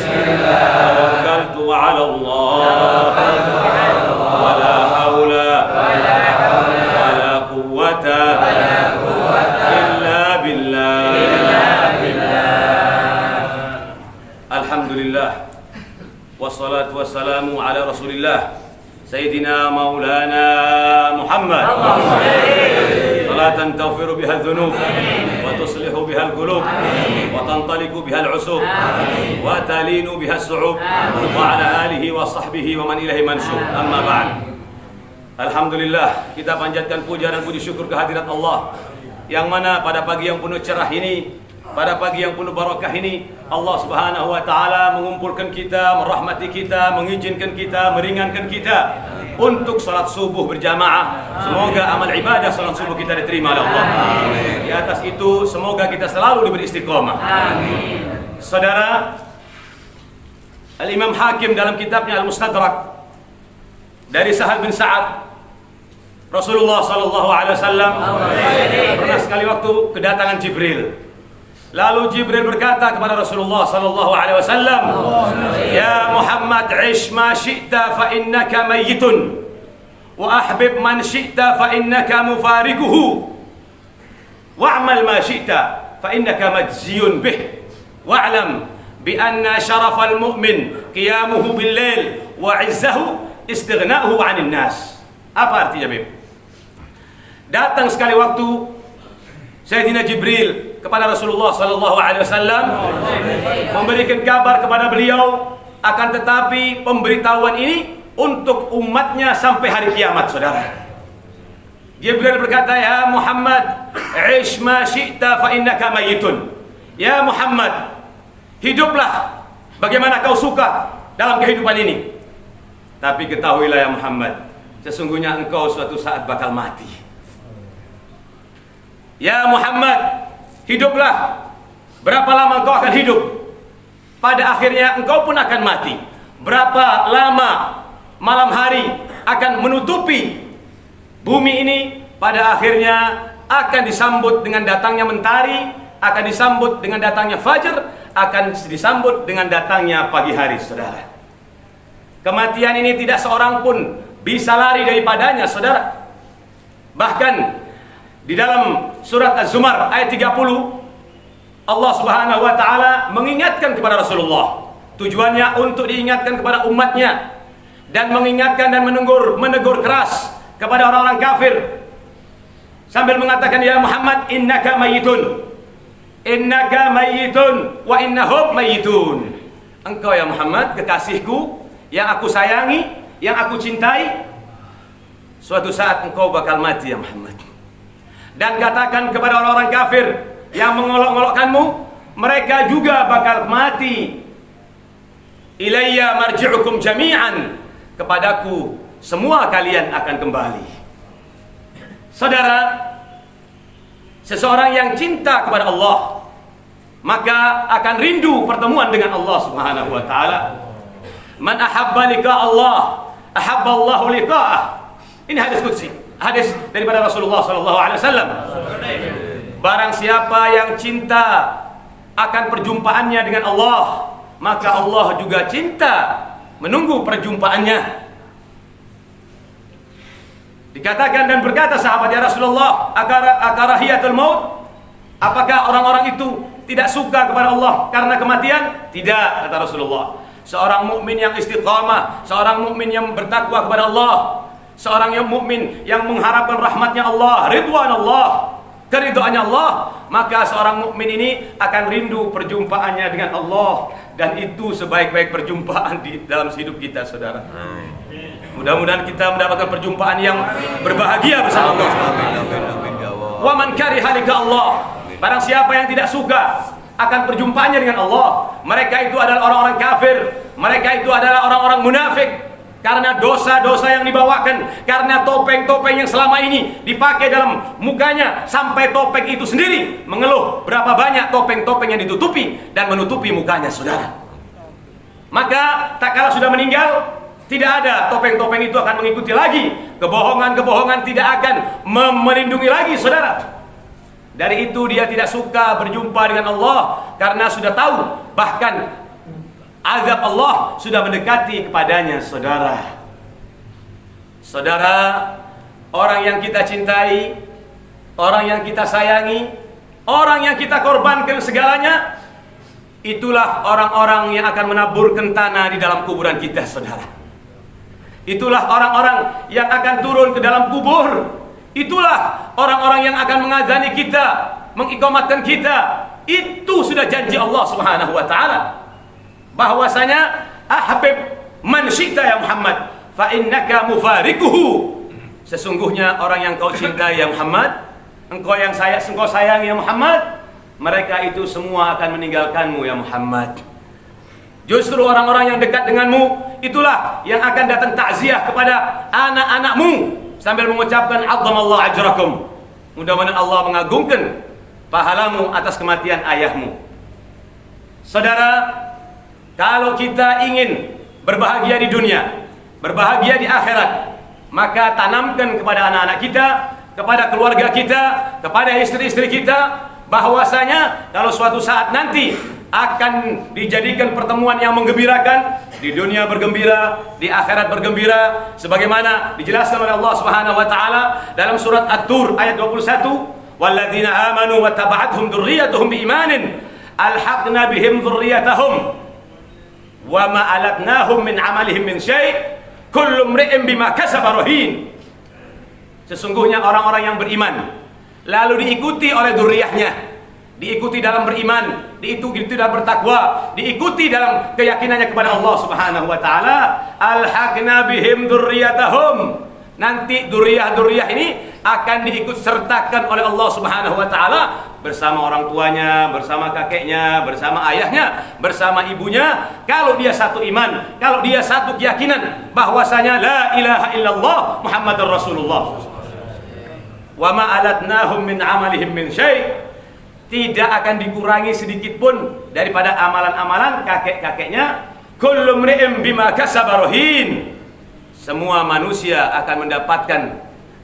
Tawakkaltu 'ala Allah wa la haula wa la quwwata illa billah. Alhamdulillah wassalatu wassalamu ala Rasulillah Sayyidina Maulana Muhammad. Salatan taghfiru biha adh-dhunub wa tuslihu biha al-qulub wa tantaliqu biha al-'usub wa talinu biha as-su'ub wa ala alihi wa sahbihi wa man ilahi mansub. Amma ba'd. Alhamdulillah, kita panjatkan puja dan puji syukur kehadirat Allah yang mana pada pagi yang penuh cerah ini, pada pagi yang penuh barakah ini, Allah Subhanahu wa taala mengumpulkan kita, merahmati kita, mengizinkan kita, meringankan kita untuk salat subuh berjamaah. Semoga amal ibadah salat subuh kita diterima oleh Allah. Di atas itu semoga kita selalu diberi istiqomah. Amin. Saudara, Al-Imam Hakim dalam kitabnya Al-Mustadrak dari Sahal bin Sa'ad, Rasulullah sallallahu alaihi wasallam pernah sekali waktu kedatangan Jibril. Lalu Jibril berkata kepada Rasulullah sallallahu alaihi wasallam, "Ya Muhammad, 'ish ma syi'ta fa innaka mayyitun wa ahbib man syi'ta fa innaka mufariquhu wa'mal ma syi'ta fa innaka majziyun bih wa'lam bi anna syarafal mu'min qiyamuhu bil lail wa 'izzahu istighna'uhu 'anil nas." Apa artinya, Bib? Datang sekali waktu Sayyidina Jibril kepada Rasulullah sallallahu alaihi wasallam memberikan kabar kepada beliau, akan tetapi pemberitahuan ini untuk umatnya sampai hari kiamat, saudara. Jibril berkata, "Ya Muhammad, 'ish ma syi'ta fa innaka mayyitun." Ya Muhammad, hiduplah bagaimana kau suka dalam kehidupan ini. Tapi ketahuilah ya Muhammad, sesungguhnya engkau suatu saat bakal mati. Ya Muhammad, hiduplah. Berapa lama engkau akan hidup? Pada akhirnya engkau pun akan mati. Berapa lama malam hari akan menutupi bumi ini? Pada akhirnya akan disambut dengan datangnya mentari, akan disambut dengan datangnya fajar, akan disambut dengan datangnya pagi hari, saudara. Kematian ini tidak seorang pun bisa lari daripadanya, saudara. Bahkan di dalam surat Az-Zumar ayat 30, Allah Subhanahu wa taala mengingatkan kepada Rasulullah. Tujuannya untuk diingatkan kepada umatnya dan mengingatkan dan menegur keras kepada orang-orang kafir sambil mengatakan, "Ya Muhammad, innaka mayyitun. Innaka mayyitun wa innahum mayyitun." Engkau ya Muhammad, kekasihku yang aku sayangi, yang aku cintai, suatu saat engkau bakal mati ya Muhammad. Dan katakan kepada orang-orang kafir yang mengolok-olokkanmu, mereka juga bakal mati. Ilayya marji'ukum jami'an, kepadaku semua kalian akan kembali. Saudara, seseorang yang cinta kepada Allah maka akan rindu pertemuan dengan Allah Subhanahu wa taala. Man ahabba liqa Allah, ahabba Allahu liqa'ah. Ini hadis qudsi, hadis daripada Rasulullah sallallahu alaihi wasallam. Barang siapa yang cinta akan perjumpaannya dengan Allah, maka Allah juga cinta menunggu perjumpaannya. Dikatakan dan berkata sahabat, "Ya Rasulullah, akarahiyatul maut?" Apakah orang-orang itu tidak suka kepada Allah karena kematian? Tidak, kata Rasulullah. Seorang mukmin yang istiqamah, seorang mukmin yang bertakwa kepada Allah, seorang yang mukmin yang mengharapkan rahmatnya Allah, ridwan Allah, keridhaannya Allah, maka seorang mukmin ini akan rindu perjumpaannya dengan Allah, dan itu sebaik-baik perjumpaan di dalam hidup kita, saudara. Mudah-mudahan kita mendapatkan perjumpaan yang berbahagia bersama Allah. Wa man kariha liqa Allah, barang siapa yang tidak suka akan perjumpaannya dengan Allah, mereka itu adalah orang-orang kafir, mereka itu adalah orang-orang munafik. Karena dosa-dosa yang dibawakan, karena topeng-topeng yang selama ini dipakai dalam mukanya, sampai topeng itu sendiri mengeluh berapa banyak topeng-topeng yang ditutupi dan menutupi mukanya, saudara. Maka tak kala sudah meninggal, tidak ada topeng-topeng itu akan mengikuti lagi. Kebohongan-kebohongan tidak akan melindungi lagi, saudara. Dari itu dia tidak suka berjumpa dengan Allah karena sudah tahu, bahkan azab Allah sudah mendekati kepadanya, saudara. Saudara, orang yang kita cintai, orang yang kita sayangi, orang yang kita korbankan segalanya, itulah orang-orang yang akan menaburkan tanah di dalam kuburan kita, saudara. Itulah orang-orang yang akan turun ke dalam kubur. Itulah orang-orang yang akan mengazani kita, mengiqamatkan kita. Itu sudah janji Allah Subhanahu wa taala. Bahwasanya ahbib man syi'ta ya Muhammad fa innaka mufarikuhu. Sesungguhnya orang yang kau cintai ya Muhammad, engkau sayangi ya Muhammad, mereka itu semua akan meninggalkanmu ya Muhammad. Justru orang-orang yang dekat denganmu itulah yang akan datang takziah kepada anak-anakmu sambil mengucapkan azzamallahu ajrakum. Mudah-mudahan Allah mengagungkan pahalamu atas kematian ayahmu. Saudara, kalau kita ingin berbahagia di dunia, berbahagia di akhirat, maka tanamkan kepada anak-anak kita, kepada keluarga kita, kepada istri-istri kita, bahwasanya kalau suatu saat nanti akan dijadikan pertemuan yang menggembirakan, di dunia bergembira, di akhirat bergembira, sebagaimana dijelaskan oleh Allah Subhanahu wa taala dalam surat At-Tur ayat 21, walladzina amanu wa taba'athum dzurriyyatuhum biimanin alhaqna bihim dzurriyyatahum wa ma alatnahum min amalihim min syai' kullu imri'in bima kasaba rahin. Sesungguhnya orang-orang yang beriman lalu diikuti oleh dzurriyyahnya, diikuti dalam beriman, diikuti dalam bertakwa, diikuti dalam keyakinannya kepada Allah Subhanahu wa taala, alhaqna bihim dzurriyyatahum. Nanti dzurriyyah ini akan diikut sertakan oleh Allah Subhanahu wa taala bersama orang tuanya, bersama kakeknya, bersama ayahnya, bersama ibunya. Kalau dia satu iman, kalau dia satu keyakinan bahwasanya la ilaha illallah Muhammadur Rasulullah. Wa ma alatnahum min amalihim min syai'. Tidak akan dikurangi sedikit pun daripada amalan-amalan kakek-kakeknya. Kullu mri'in bima kasaba rahin. Semua manusia akan mendapatkan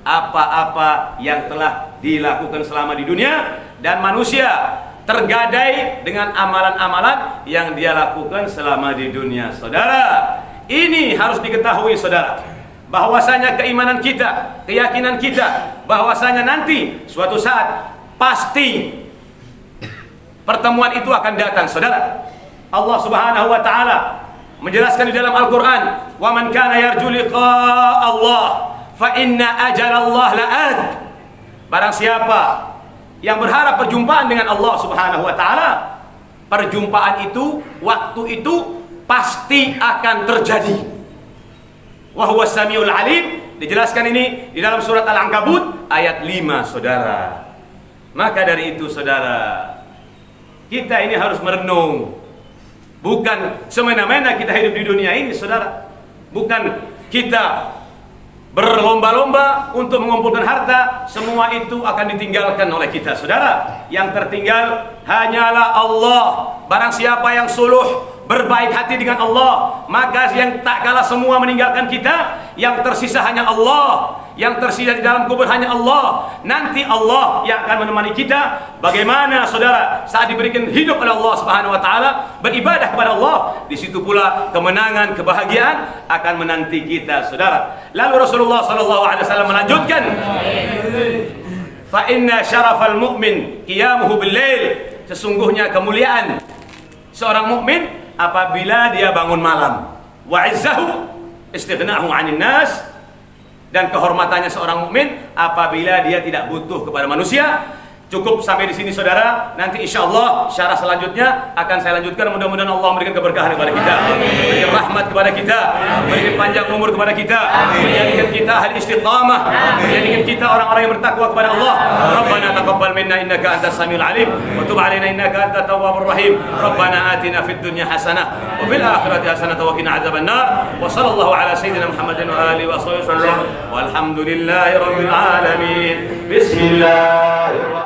apa-apa yang telah dilakukan selama di dunia, dan manusia tergadai dengan amalan-amalan yang dia lakukan selama di dunia. Saudara, ini harus diketahui saudara, bahwasanya keimanan kita, keyakinan kita bahwasanya nanti suatu saat pasti pertemuan itu akan datang, saudara. Allah Subhanahu wa taala menjelaskan di dalam Al-Qur'an, "Wa man kana yarju liqa'a Allah, fa inna ajalallah la'at." Barang siapa yang berharap perjumpaan dengan Allah Subhanahu wa taala, perjumpaan itu, waktu itu pasti akan terjadi. Wa huwas samiul alim. Dijelaskan ini di dalam surat Al-Ankabut ayat 5, saudara. Maka dari itu, saudara, kita ini harus merenung. Bukan semena-mena kita hidup di dunia ini, saudara. Bukan kita berlomba-lomba untuk mengumpulkan harta. Semua itu akan ditinggalkan oleh kita, saudara. Yang tertinggal hanyalah Allah. Barang siapa yang suluh, berbaik hati dengan Allah, maka yang tak kalah semua meninggalkan kita, yang tersisa hanya Allah. Yang tersisa di dalam kubur hanya Allah. Nanti Allah yang akan menemani kita. Bagaimana saudara saat diberikan hidup oleh Allah Subhanahu wa taala, beribadah kepada Allah, di situ pula kemenangan, kebahagiaan akan menanti kita, saudara. Lalu Rasulullah sallallahu alaihi wasallam melanjutkan, fa inna syarafal mu'min qiyamuhu bil-lail. Sesungguhnya kemuliaan seorang mukmin apabila dia bangun malam. Wa izzahu istighna'u 'anil nas. Dan kehormatannya seorang mukmin apabila dia tidak butuh kepada manusia. Cukup sampai di sini, saudara. Nanti insya Allah syarah selanjutnya akan saya lanjutkan. Mudah-mudahan Allah memberikan keberkahan kepada kita, memberikan rahmat kepada kita, memberikan panjang umur kepada kita, menjadikan kita ahli istiqamah, menjadikan kita orang-orang yang bertakwa kepada Allah. Rabbana taqabbal minna innaka antas samiul alim wa tub alaina innaka antat tawwabur rahim. Rabbana atina fid dunya hasanah wa fil akhirati hasanah wa qina adzaban nar. Wa sallallahu ala sayyidina Muhammadin wa alihi wa sahbihi wasallam. Walhamdulillahi rabbil alamin. Bismillahirrahmanirrahim.